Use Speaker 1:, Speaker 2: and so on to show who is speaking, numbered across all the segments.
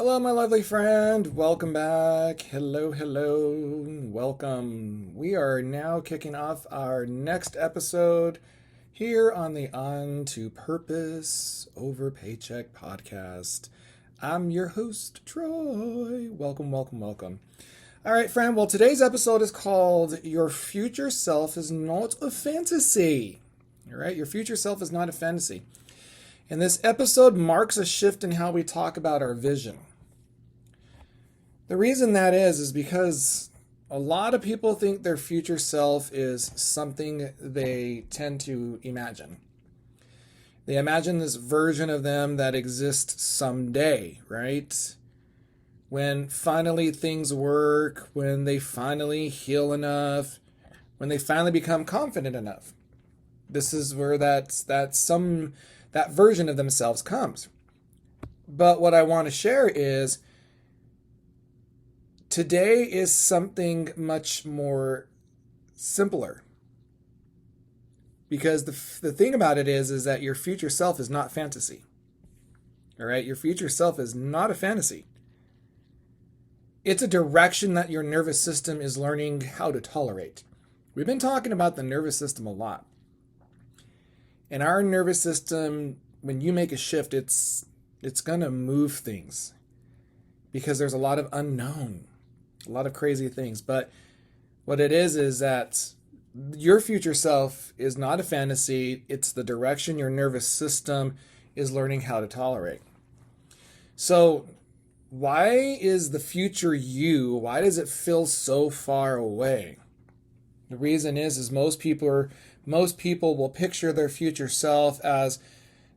Speaker 1: Hello, my lovely friend. Welcome back. Hello, hello. Welcome. We are now kicking off our next episode here on the On to Purpose Over Paycheck podcast. I'm your host, Troy. Welcome, welcome, welcome. All right, friend. Well, today's episode is called Your Future Self is Not a Fantasy. All right, your future self is not a fantasy. And this episode marks a shift in how we talk about our vision. The reason that is because a lot of people think their future self is something they tend to imagine. They imagine this version of them that exists someday, right? When finally things work, when they finally heal enough, when they finally become confident enough. This is where that version of themselves comes. But what I want to share is today is something much more simpler. Because the thing about it is that your future self is not fantasy. All right? Your future self is not a fantasy. It's a direction that your nervous system is learning how to tolerate. We've been talking about the nervous system a lot. And our nervous system, when you make a shift, it's going to move things because there's a lot of unknown, a lot of crazy things. But what it is that your future self is not a fantasy. It's the direction your nervous system is learning how to tolerate. So why is the future you, why does it feel so far away? The reason is most people will picture their future self as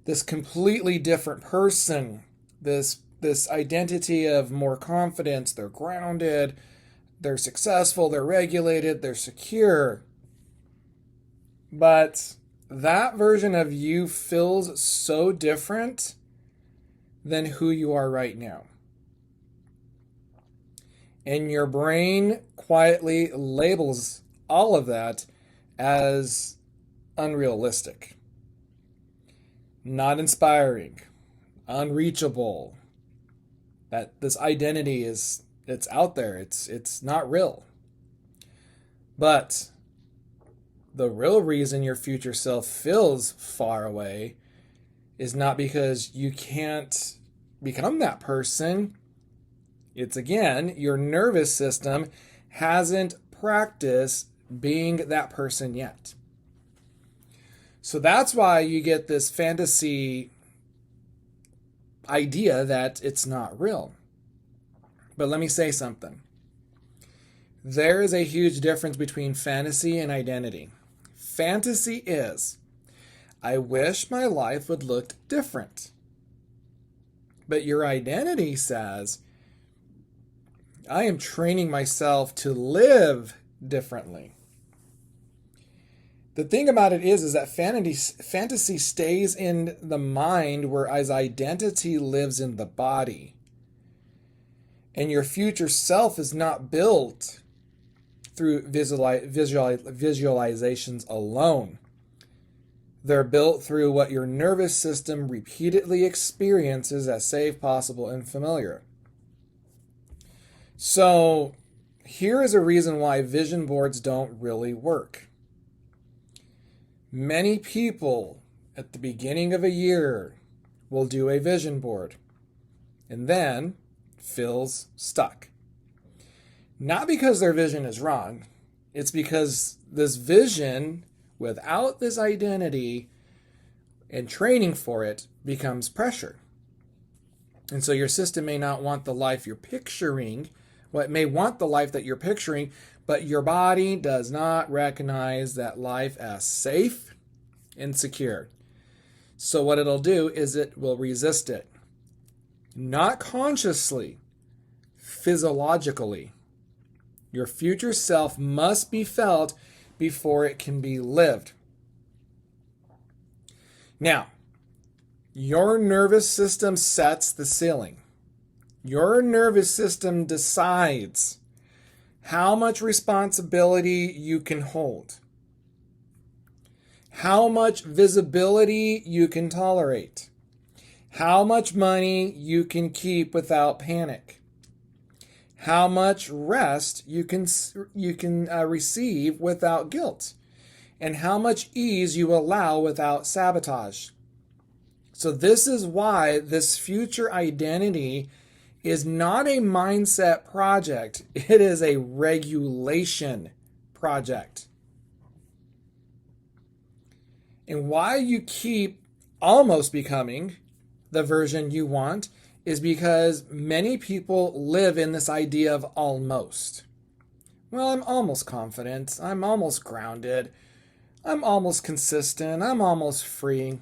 Speaker 1: this completely different person, this identity of more confidence. They're grounded, they're successful, they're regulated, they're secure. But that version of you feels so different than who you are right now. And your brain quietly labels all of that as unrealistic, not inspiring, unreachable. That this identity it's out there, it's not real. But the real reason your future self feels far away is not because you can't become that person. It's again, your nervous system hasn't practiced being that person yet. So that's why you get this fantasy idea that it's not real. But let me say something. There is a huge difference between fantasy and identity. Fantasy is, I wish my life would look different. But your identity says, I am training myself to live differently. The thing about it is that fantasy stays in the mind, whereas identity lives in the body. And your future self is not built through visualizations alone. They're built through what your nervous system repeatedly experiences as safe, possible, and familiar. So here is a reason why vision boards don't really work. Many people at the beginning of a year will do a vision board and then feels stuck. Not because their vision is wrong. It's because this vision, without this identity and training for it, becomes pressure. And so your system may not want the life you're picturing. Well, it may want the life that you're picturing, but your body does not recognize that life as safe and secure. So what it'll do is it will resist it. Not consciously, physiologically. Your future self must be felt before it can be lived. Now, your nervous system sets the ceiling. Your nervous system decides how much responsibility you can hold, how much visibility you can tolerate, how much money you can keep without panic, how much rest you can receive without guilt, and how much ease you allow without sabotage. So this is why this future identity is not a mindset project. It is a regulation project. And why you keep almost becoming the version you want is because many people live in this idea of almost. Well, I'm almost confident. I'm almost grounded. I'm almost consistent. I'm almost free.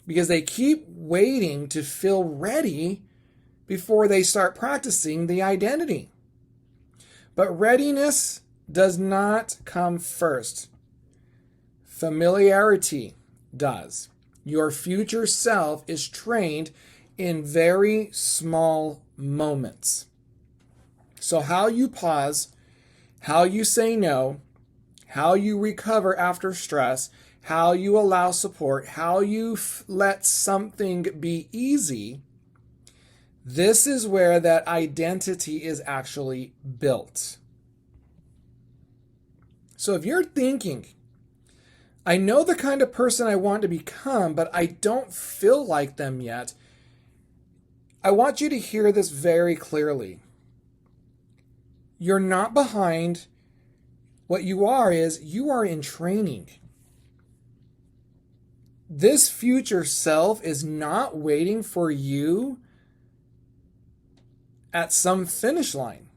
Speaker 1: Because they keep waiting to feel ready before they start practicing the identity. But readiness does not come first. Familiarity does. Your future self is trained in very small moments. So how you pause, how you say no, how you recover after stress, how you allow support, how you let something be easy, this is where that identity is actually built. So if you're thinking, I know the kind of person I want to become, but I don't feel like them yet, I want you to hear this very clearly. You're not behind. What you are is you are in training. This future self is not waiting for you at some finish line.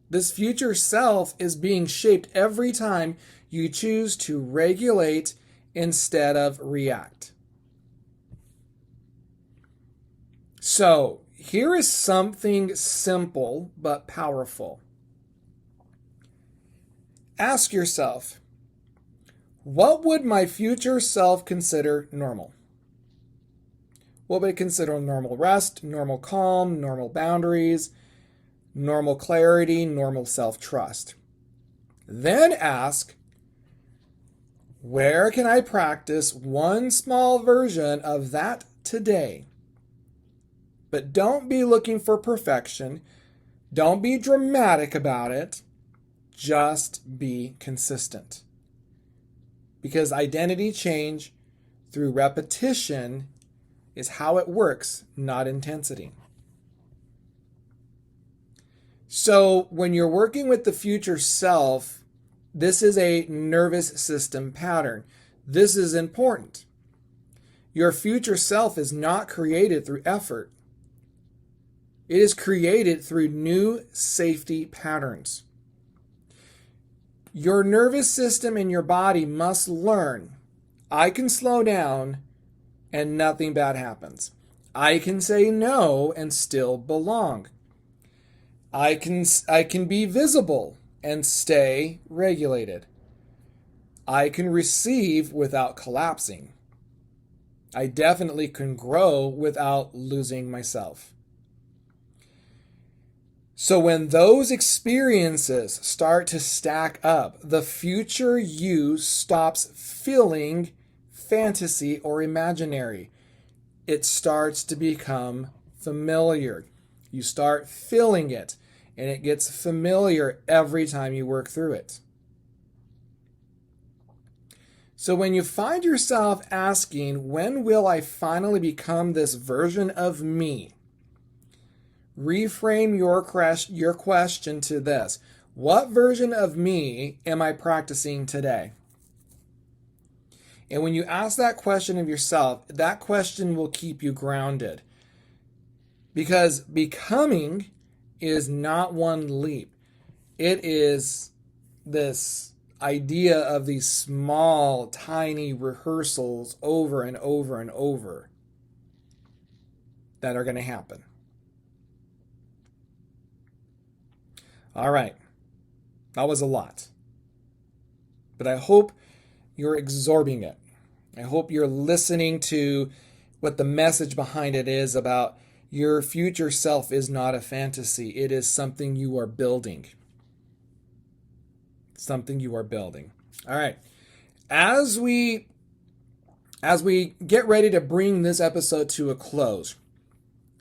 Speaker 1: This future self is being shaped every time you choose to regulate instead of react. So, here is something simple but powerful. Ask yourself, what would my future self consider normal? What would it consider normal rest, normal calm, normal boundaries, normal clarity, normal self-trust? Then ask, where can I practice one small version of that today? But don't be looking for perfection. Don't be dramatic about it. Just be consistent. Because identity change through repetition is how it works, not intensity. So when you're working with the future self, this is a nervous system pattern. This is important. Your future self is not created through effort. It is created through new safety patterns. Your nervous system and your body must learn, I can slow down and nothing bad happens. I can say no and still belong. I can be visible and stay regulated. I can receive without collapsing. I definitely can grow without losing myself. So when those experiences start to stack up, the future you stops feeling fantasy or imaginary. It starts to become familiar. You start feeling it, and it gets familiar every time you work through it. So when you find yourself asking, when will I finally become this version of me? Reframe your question to this. What version of me am I practicing today? And when you ask that question of yourself, that question will keep you grounded. Because becoming is not one leap. It is this idea of these small, tiny rehearsals over and over and over that are going to happen. All right, that was a lot. But I hope you're absorbing it. I hope you're listening to what the message behind it is about your future self is not a fantasy. It is something you are building. Something you are building. All right. As we As we get ready to bring this episode to a close,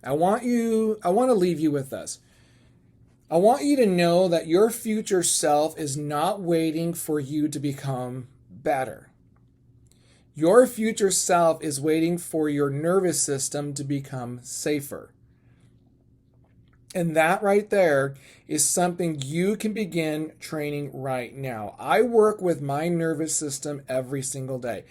Speaker 1: I want to leave you with this. I want you to know that your future self is not waiting for you to become better. Your future self is waiting for your nervous system to become safer. And that right there is something you can begin training right now. I work with my nervous system every single day.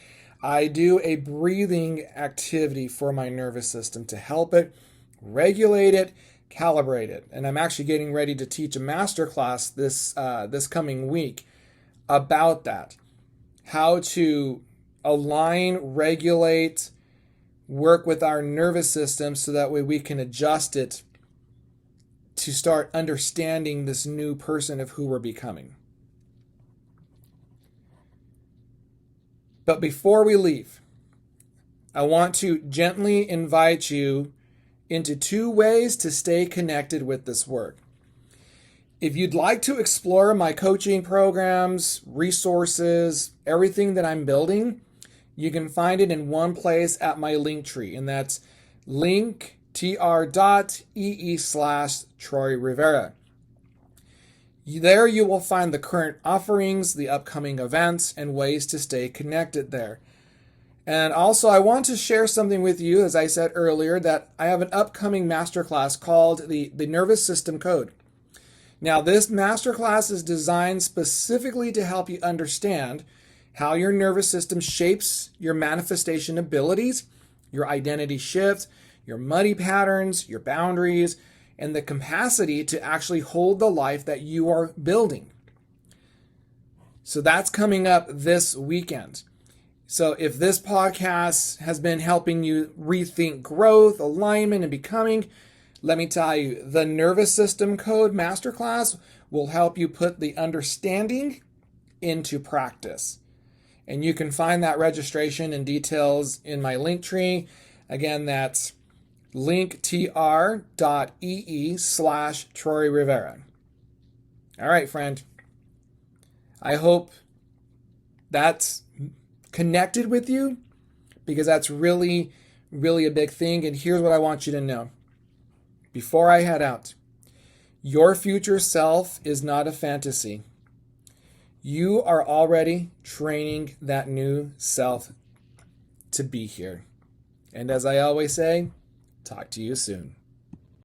Speaker 1: I do a breathing activity for my nervous system to help it, regulate it, calibrate it. And I'm actually getting ready to teach a masterclass this coming week about that. How to align, regulate, work with our nervous system so that way we can adjust it to start understanding this new person of who we're becoming. But before we leave, I want to gently invite you into 2 ways to stay connected with this work. If you'd like to explore my coaching programs, resources, everything that I'm building, you can find it in one place at my link tree, and that's linktr.ee/Troy Rivera. There you will find the current offerings, the upcoming events, and ways to stay connected there. And also, I want to share something with you, as I said earlier, that I have an upcoming masterclass called the Nervous System Code. Now, this masterclass is designed specifically to help you understand how your nervous system shapes your manifestation abilities, your identity shift, your money patterns, your boundaries, and the capacity to actually hold the life that you are building. So that's coming up this weekend. So if this podcast has been helping you rethink growth, alignment, and becoming, let me tell you, the Nervous System Code Masterclass will help you put the understanding into practice. And you can find that registration and details in my link tree. Again, that's linktr.ee/Troy Rivera. All right, friend. I hope that's connected with you, because that's really, really a big thing. And here's what I want you to know. Before I head out, your future self is not a fantasy. You are already training that new self to be here. And as I always say, talk to you soon.